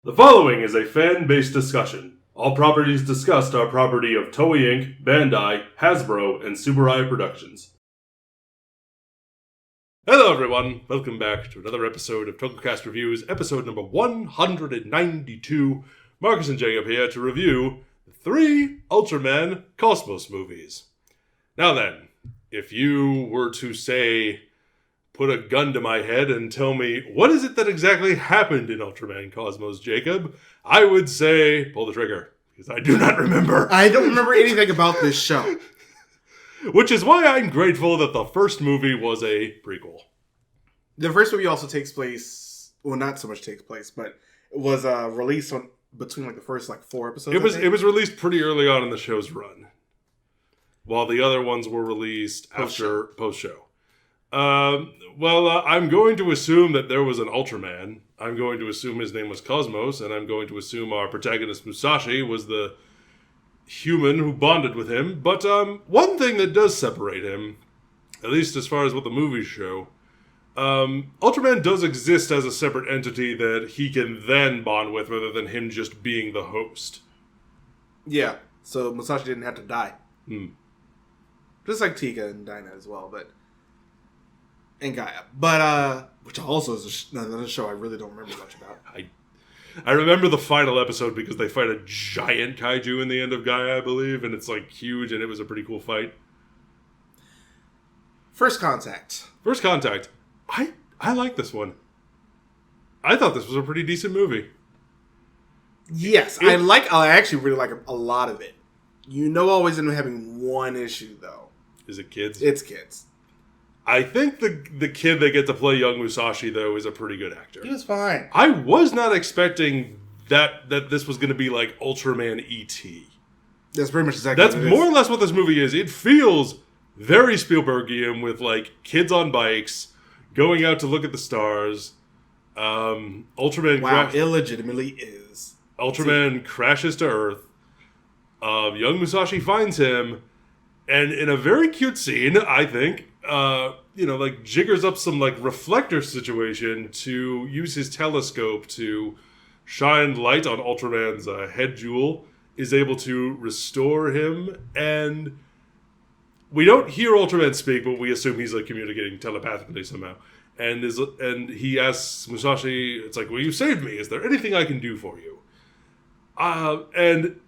The following is a fan-based discussion. All properties discussed are property of Toei Inc., Bandai, Hasbro, and Subaru Productions. Hello everyone, welcome back to another episode of Tokucast Reviews, episode number 192. Marcus and Jacob here to review the 3 Ultraman Cosmos movies. Now then, if you were to say, put a gun to my head and tell me, what is it that exactly happened in Ultraman Cosmos, Jacob? I would say, pull the trigger, because I do not remember. I don't remember anything about this show. Which is why I'm grateful that the first movie was a prequel. The first movie also takes place, well, not so much takes place, but it was released on between the first 4 episodes. It was released pretty early on in the show's run, while the other ones were released after post-show. I'm going to assume that there was an Ultraman. I'm going to assume his name was Cosmos, and I'm going to assume our protagonist Musashi was the human who bonded with him. But one thing that does separate him, at least as far as what the movies show, Ultraman does exist as a separate entity that he can then bond with, rather than him just being the host. Yeah, so Musashi didn't have to die. Just like Tika and Dinah as well, and Gaia. But, which also is another show I really don't remember much about. I remember the final episode because they fight a giant kaiju in the end of Gaia, I believe, and it's huge, and it was a pretty cool fight. First Contact. I like this one. I thought this was a pretty decent movie. Yes, I actually really like a lot of it. Always end up having one issue, though. Is it kids? It's kids. I think the kid that gets to play young Musashi, though, is a pretty good actor. He was fine. I was not expecting that this was going to be like Ultraman E.T. That's pretty much exactly That's more or less what this movie is. It feels very Spielbergian with, kids on bikes, going out to look at the stars. Ultraman... it legitimately is. Ultraman crashes to Earth. Young Musashi finds him, and in a very cute scene, I think... jiggers up some reflector situation to use his telescope to shine light on Ultraman's head jewel, is able to restore him, and we don't hear Ultraman speak, but we assume he's communicating telepathically somehow. And he asks Musashi, it's well, you saved me. Is there anything I can do for you? And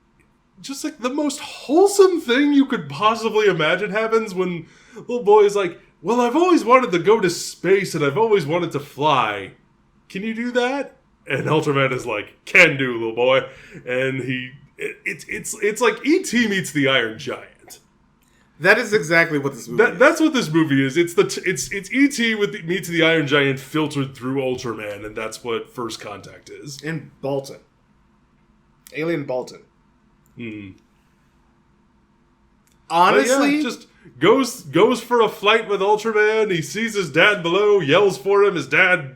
just the most wholesome thing you could possibly imagine happens when little boy is well, I've always wanted to go to space and I've always wanted to fly. Can you do that? And Ultraman is can do, little boy. And it's like E.T. meets the Iron Giant. That is exactly what this movie is. That's what this movie is. It's E.T. meets the Iron Giant filtered through Ultraman, and that's what First Contact is. In Bolton. Alien Bolton. Honestly, just goes for a flight with Ultraman. He sees his dad below, yells for him. His dad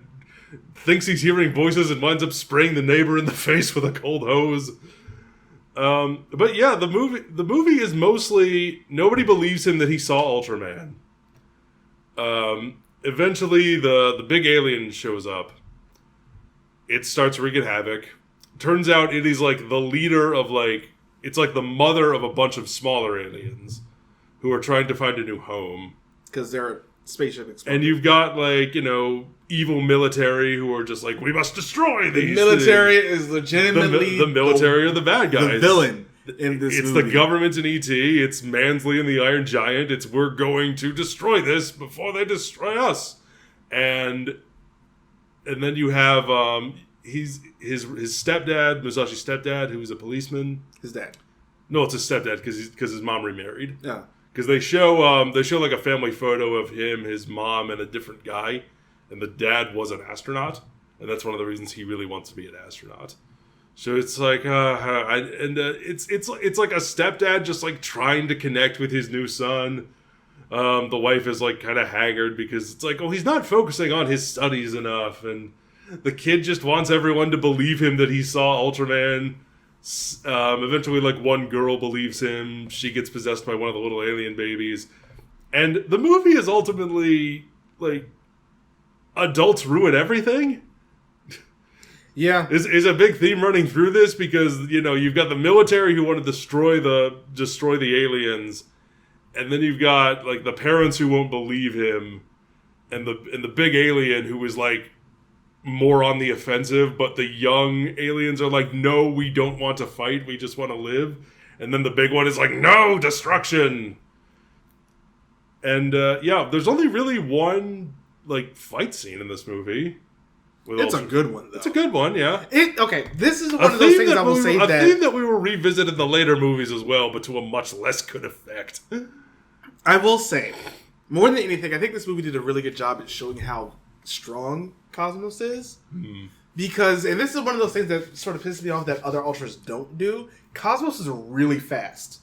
thinks he's hearing voices and winds up spraying the neighbor in the face with a cold hose. But yeah, the movie is mostly nobody believes him that he saw Ultraman. Eventually, the big alien shows up. It starts wreaking havoc. Turns out it is the leader of it's the mother of a bunch of smaller aliens who are trying to find a new home. Because they're spaceship exploded. And you've got evil military who are just we must destroy these. The military is legitimately the military are the bad guys. The villain in this movie. It's the government in E.T. It's Mansley and the Iron Giant. It's we're going to destroy this before they destroy us. And then you have his stepdad, Musashi's stepdad, who's a policeman. His dad. No, it's his stepdad because his mom remarried. Yeah. Because they show a family photo of him, his mom, and a different guy, and the dad was an astronaut, and that's one of the reasons he really wants to be an astronaut. So it's it's like a stepdad just trying to connect with his new son. The wife is kind of haggard because it's he's not focusing on his studies enough, and the kid just wants everyone to believe him that he saw Ultraman. Eventually, one girl believes him. She gets possessed by one of the little alien babies. And the movie is ultimately, adults ruin everything. Yeah. is a big theme running through this because, you've got the military who want to destroy the aliens, and then you've got, like, the parents who won't believe him, and the big alien who is, like, more on the offensive, but the young aliens are like, no, we don't want to fight, we just want to live. And then the big one is like, no, destruction. And, there's only really one, like, fight scene in this movie. It's a good one, though. It's a good one, yeah. This is one of those things I will say that... A theme that we will revisit in the later movies as well, but to a much less good effect. I will say, more than anything, I think this movie did a really good job at showing how strong Cosmos is. Because, and this is one of those things that sort of pisses me off that other Ultras don't do, Cosmos is really fast.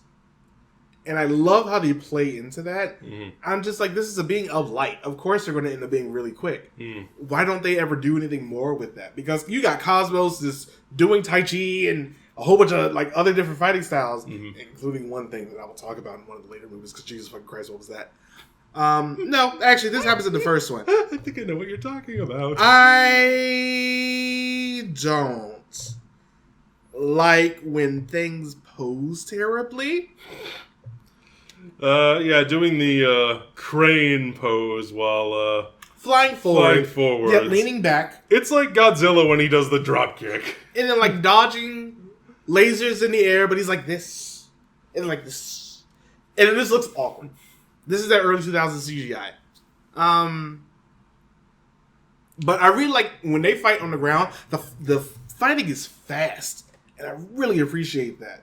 And I love how they play into that. I'm just like, this is a being of light. Of course they're going to end up being really quick. Why don't they ever do anything more with that? Because you got Cosmos just doing Tai Chi and a whole bunch of like other different fighting styles, including one thing that I will talk about in one of the later movies, because Jesus fucking Christ, what was that? No, actually, this happens in the first one. I think I know what you're talking about. I don't like when things pose terribly. Doing the crane pose while flying forward. Yeah, leaning back. It's like Godzilla when he does the drop kick. And then like dodging lasers in the air, but he's like this. And like this. And it just looks awkward. This is that early 2000s CGI. But I really like when they fight on the ground, the fighting is fast. And I really appreciate that.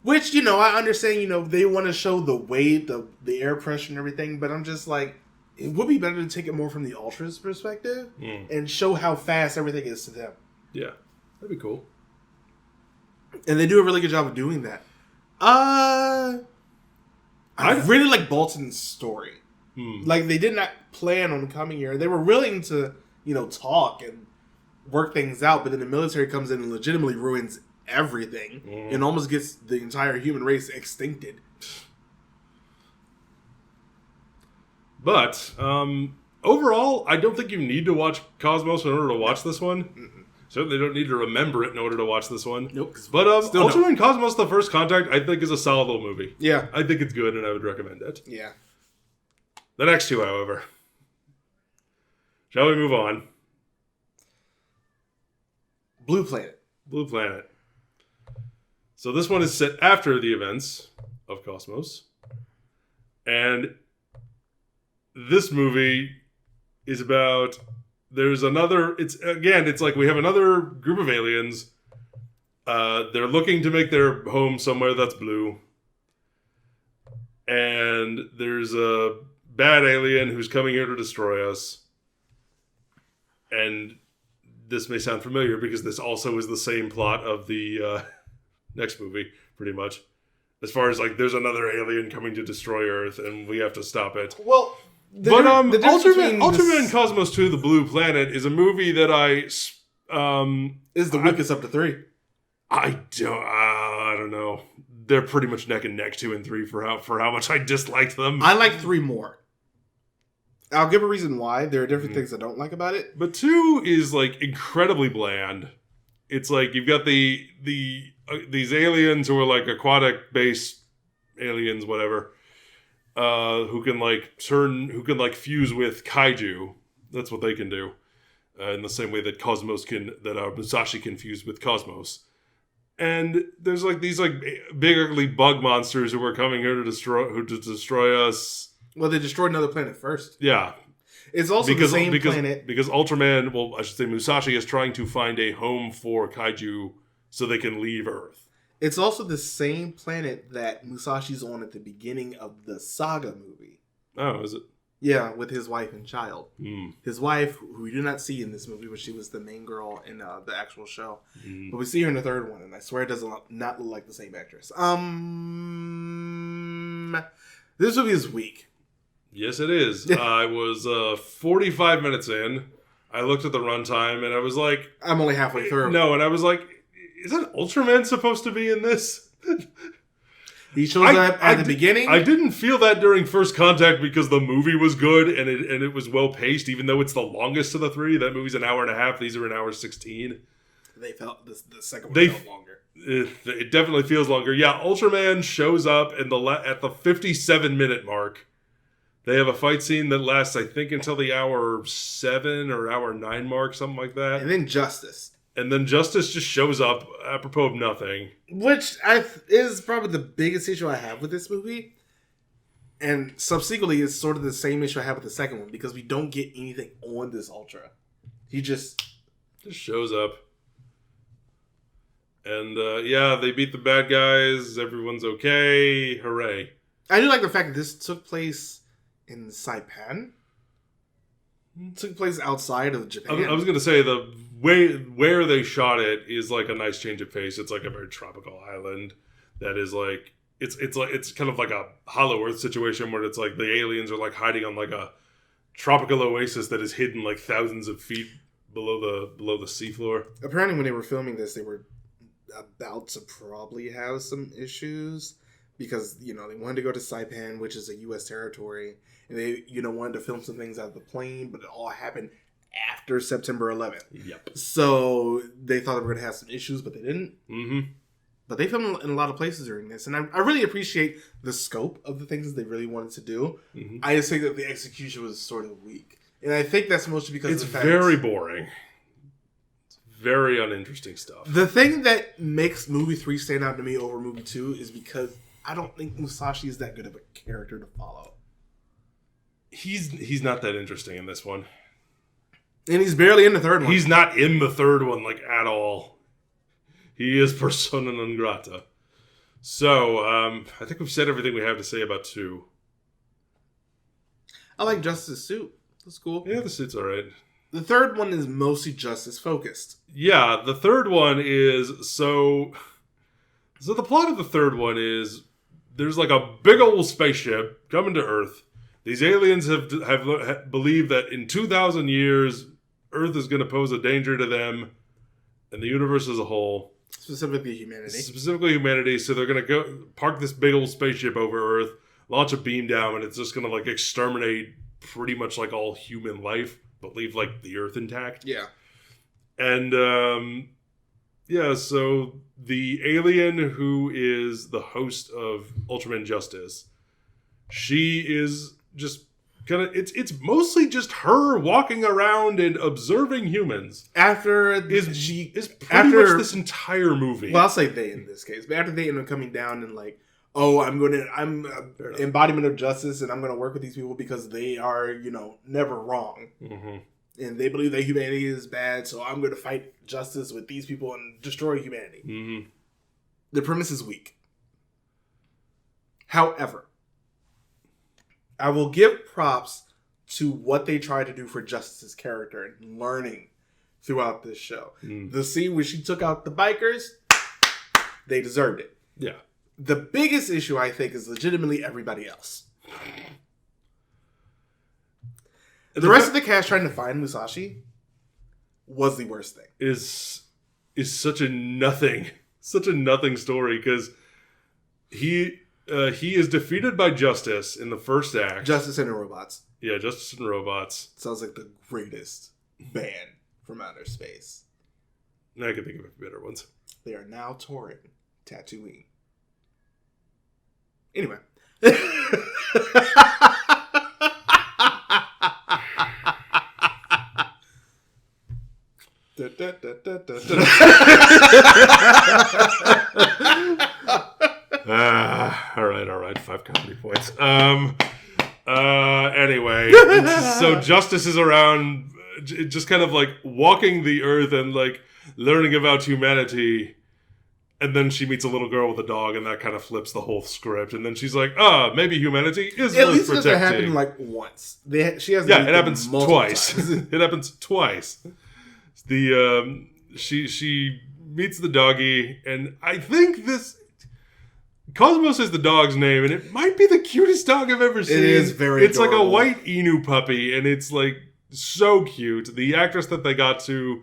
Which, I understand, they want to show the weight, the air pressure and everything, but I'm just like, it would be better to take it more from the Ultras perspective and show how fast everything is to them. Yeah, that'd be cool. And they do a really good job of doing that. I really like Bolton's story. Like, they did not plan on coming here. They were willing to, talk and work things out, but then the military comes in and legitimately ruins everything and almost gets the entire human race extincted. But overall, I don't think you need to watch Cosmos in order to watch this one. Certainly don't need to remember it in order to watch this one. Nope. But Ultraman Cosmos: The First Contact, I think, is a solid little movie. Yeah. I think it's good, and I would recommend it. Yeah. The next two, however. Shall we move on? Blue Planet. Blue Planet. So this one is set after the events of Cosmos. And this movie is about... It's like we have another group of aliens. They're looking to make their home somewhere that's blue. And there's a bad alien who's coming here to destroy us. And this may sound familiar because this also is the same plot of the next movie, pretty much. As far as, like, there's another alien coming to destroy Earth and we have to stop it. Well... Ultraman Cosmos 2: The Blue Planet is a movie that is the weakest up to 3. I don't know. They're pretty much neck and neck 2 and 3 for how much I disliked them. I like 3 more. I'll give a reason why. There are different things I don't like about it. But 2 is like incredibly bland. It's like you've got these aliens who are like aquatic based aliens, whatever. Who can fuse with kaiju. That's what they can do. In the same way that Musashi can fuse with Cosmos. And there's like these like big ugly bug monsters who are coming here to destroy us. Well, they destroyed another planet first. Yeah. It's also the same planet. Because Ultraman, I should say Musashi is trying to find a home for kaiju so they can leave Earth. It's also the same planet that Musashi's on at the beginning of the Saga movie. Oh, is it? Yeah, with his wife and child. His wife, who we do not see in this movie, but she was the main girl in the actual show. But we see her in the third one, and I swear it does not look like the same actress. This movie is weak. Yes, it is. I was 45 minutes in. I looked at the runtime, and I was like... I'm only halfway through. No, and I was like... Isn't Ultraman supposed to be in this? He shows up at the beginning. I didn't feel that during First Contact because the movie was good and it was well paced, even though it's the longest of the three. That movie's an hour and a half. These are an hour 16. They felt the second one felt longer. It definitely feels longer. Yeah, Ultraman shows up at the 57-minute mark. They have a fight scene that lasts, I think, until the hour 7 or hour 9 mark, something like that. And then Justice. And then Justice just shows up apropos of nothing. Which is probably the biggest issue I have with this movie. And subsequently, it's sort of the same issue I have with the second one. Because we don't get anything on this Ultra. He just shows up. And, they beat the bad guys. Everyone's okay. Hooray. I do like the fact that this took place in Saipan. It took place outside of Japan. I was going to say, the way where they shot it is like a nice change of pace. It's like a very tropical island that is like... It's kind of like a Hollow Earth situation where it's like the aliens are like hiding on like a tropical oasis that is hidden like thousands of feet below the seafloor. Apparently when they were filming this, they were about to probably have some issues because, they wanted to go to Saipan, which is a U.S. territory, and they, wanted to film some things out of the plane, but it all happened after September 11th. Yep. So they thought they were going to have some issues, but they didn't. Mm-hmm. But they filmed in a lot of places during this, and I really appreciate the scope of the things that they really wanted to do. Mm-hmm. I just think that the execution was sort of weak. And I think that's mostly because it's of the fact... very boring. Very uninteresting stuff. The thing that makes movie 3 stand out to me over movie 2 is because I don't think Musashi is that good of a character to follow. He's not that interesting in this one. And he's barely in the third one. He's not in the third one, like, at all. He is persona non grata. So, I think we've said everything we have to say about 2. I like Justice's suit. That's cool. Yeah, the suit's alright. The third one is mostly Justice focused. Yeah, the third one is so the plot of the third one is there's like a big old spaceship coming to Earth. These aliens have believed that in 2,000 years Earth is going to pose a danger to them and the universe as a whole. Specifically humanity. So they're going to go park this big old spaceship over Earth, launch a beam down, and it's just going to like exterminate pretty much like all human life. But leave, like, the Earth intact. Yeah. And, so the alien who is the host of Ultraman Justice, she is just kind of... It's mostly just her walking around and observing humans. Is pretty much this entire movie. Well, I'll say they in this case. But after they end up coming down and, like, I'm embodiment of justice, and I'm going to work with these people because they are, never wrong. Mm-hmm. And they believe that humanity is bad, so I'm going to fight justice with these people and destroy humanity. Mm-hmm. The premise is weak. However, I will give props to what they try to do for Justice's character and learning throughout this show. Mm. The scene where she took out the bikers, they deserved it. Yeah. The biggest issue, I think, is legitimately everybody else. The rest of the cast trying to find Musashi was the worst thing. Is such a nothing story because he is defeated by Justice in the first act. Justice and the Robots. Yeah, Justice and Robots. Sounds like the greatest band from outer space. I can think of better ones. They are now touring Tatooine. Anyway. All right. 5 comedy points. Anyway, so Justice is around, just kind of like walking the earth and like learning about humanity. And then she meets a little girl with a dog, and that kind of flips the whole script. And then she's like, maybe humanity is at worth least protecting. It happened like once. She has it happens twice. Times. It happens twice. She meets the doggy, and I think Cosmos is the dog's name, and it might be the cutest dog I've ever seen. It is very It's adorable. like a white Inu puppy, and it's like so cute. The actress that they got to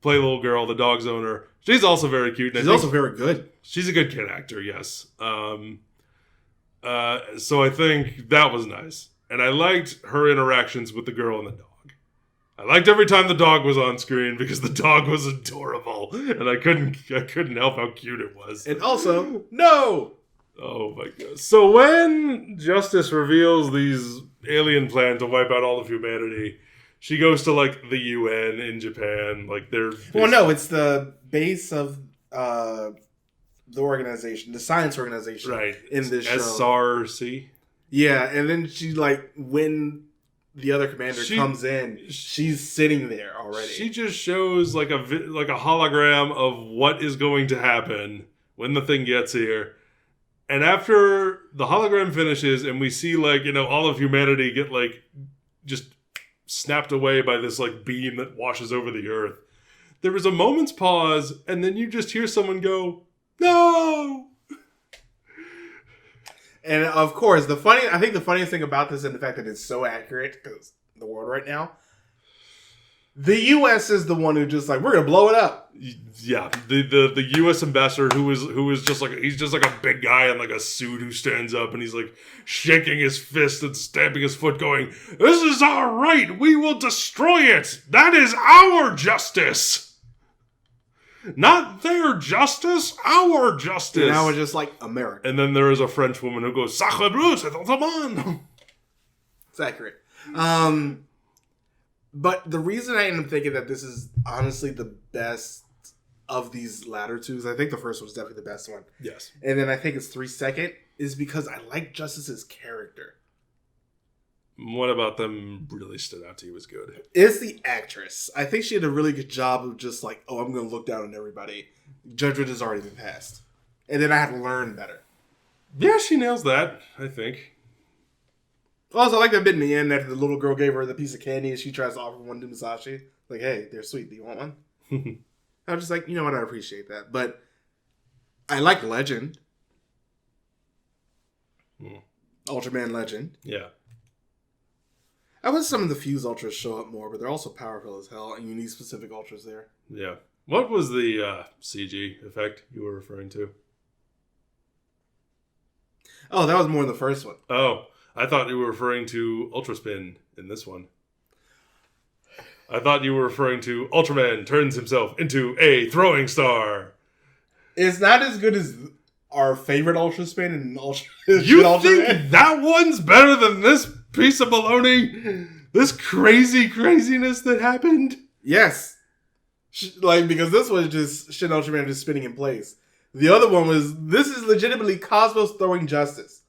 play the little girl, the dog's owner, she's also very cute. And She's also very good. She's a good kid actor, yes. So I think that was nice. And I liked her interactions with the girl and the dog. I liked every time the dog was on screen because the dog was adorable. And I couldn't help how cute it was. And also, no! Oh my god. So when Justice reveals these alien plan to wipe out all of humanity, she goes to like the UN in Japan. Like they're Well, no, it's the base of the organization, the science organization, right in this show. SRC. Yeah, and then she like when the other commander comes in, she's sitting there already. She just shows like a hologram of what is going to happen when the thing gets here. And after the hologram finishes and we see like, you know, all of humanity get like just snapped away by this like beam that washes over the earth, there was a moment's pause and then you just hear someone go, "No!" And of course, I think the funniest thing about this and the fact that it's so accurate, because the world right now, the U.S. is the one who just like, we're gonna blow it up. Yeah, the U.S. ambassador who is just like, he's just like a big guy in like a suit who stands up and he's like shaking his fist and stamping his foot, going, "This is our right. We will destroy it. That is our justice." Not their justice, our justice. And now it's just like America. And then there is a French woman who goes, "Sacre bleu, c'est Ultraman." It's accurate. But the reason I end up thinking that this is honestly the best of these latter two, I think the first one was definitely the best one. Yes. And then I think it's 3 second, is because I like Justice's character. What about them really stood out to you as good? It's the actress. I think she did a really good job of just like, oh, I'm going to look down on everybody. Judgment has already been passed. And then I had to learn better. Yeah, she nails that, I think. Also, I like that bit in the end that the little girl gave her the piece of candy and she tries to offer one to Musashi. Like, hey, they're sweet. Do you want one? I was just like, you know what? I appreciate that. But I like Legend. Ultraman Legend. Yeah. I wish some of the Fuse Ultras show up more, but they're also powerful as hell, and you need specific Ultras there. Yeah. What was the CG effect you were referring to? Oh, that was more in the first one. Oh, I thought you were referring to Ultra Spin in this one. I thought you were referring to Ultraman turns himself into a throwing star. It's not as good as our favorite Ultra Spin and Ultra. You think that one's better than this piece of baloney? This craziness that happened? Yes. Like, because this was just Shin Ultraman just spinning in place. The other one was, this is legitimately Cosmos throwing justice.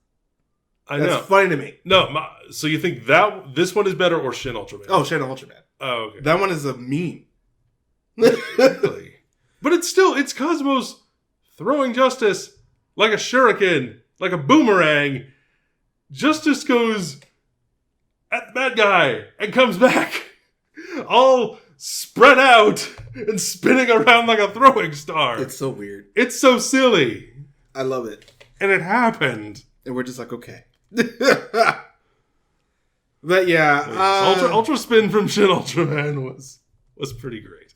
That's funny to me. No, so you think that this one is better or Shin Ultraman? Oh, Shin Ultraman. Oh, okay. That one is a meme. Really? But it's Cosmos throwing justice like a shuriken, like a boomerang. Justice goes at the bad guy and comes back all spread out and spinning around like a throwing star. It's so weird. It's so silly. I love it. And it happened. And we're just like, okay. But yeah. Ultra Spin from Shin Ultraman was pretty great.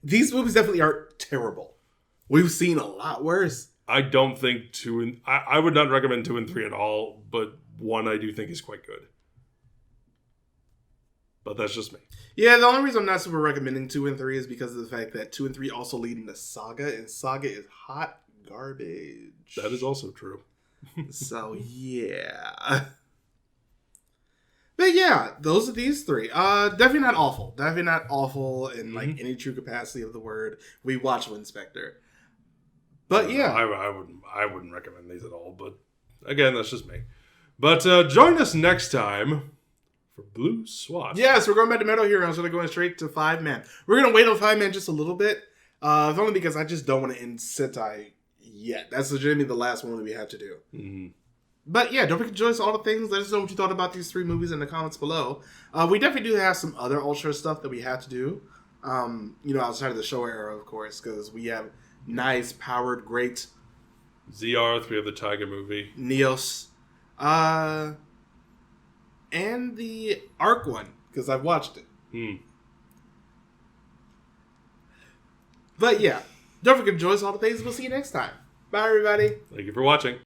These movies definitely aren't terrible. We've seen a lot worse. I don't think I would not recommend 2 and 3 at all, but 1 I do think is quite good. But that's just me. Yeah, the only reason I'm not super recommending 2 and 3 is because of the fact that 2 and 3 also lead into Saga, and Saga is hot garbage. That is also true. So, yeah. But yeah, those are these 3. Definitely not awful. Definitely not awful in like any true capacity of the word. We watch Inspector. But yeah. I wouldn't recommend these at all, but again, that's just me. But join us next time for Blue SWAT. Yes, we're going back to Metal Heroes. We're going straight to 5-man. We're going to wait on 5-man just a little bit. If only because I just don't want to end Sentai yet. That's legitimately the last one that we have to do. Mm-hmm. But yeah, don't forget to join us all the things. Let us know what you thought about these 3 movies in the comments below. We definitely do have some other Ultra stuff that we have to do. Outside of the show era, of course, because we have nice, powered, great ZR, 3 of the Tiger movie. Neos. And the Arc one, because I've watched it. But yeah, don't forget to join us all the things. We'll see you next time. Bye, everybody. Thank you for watching.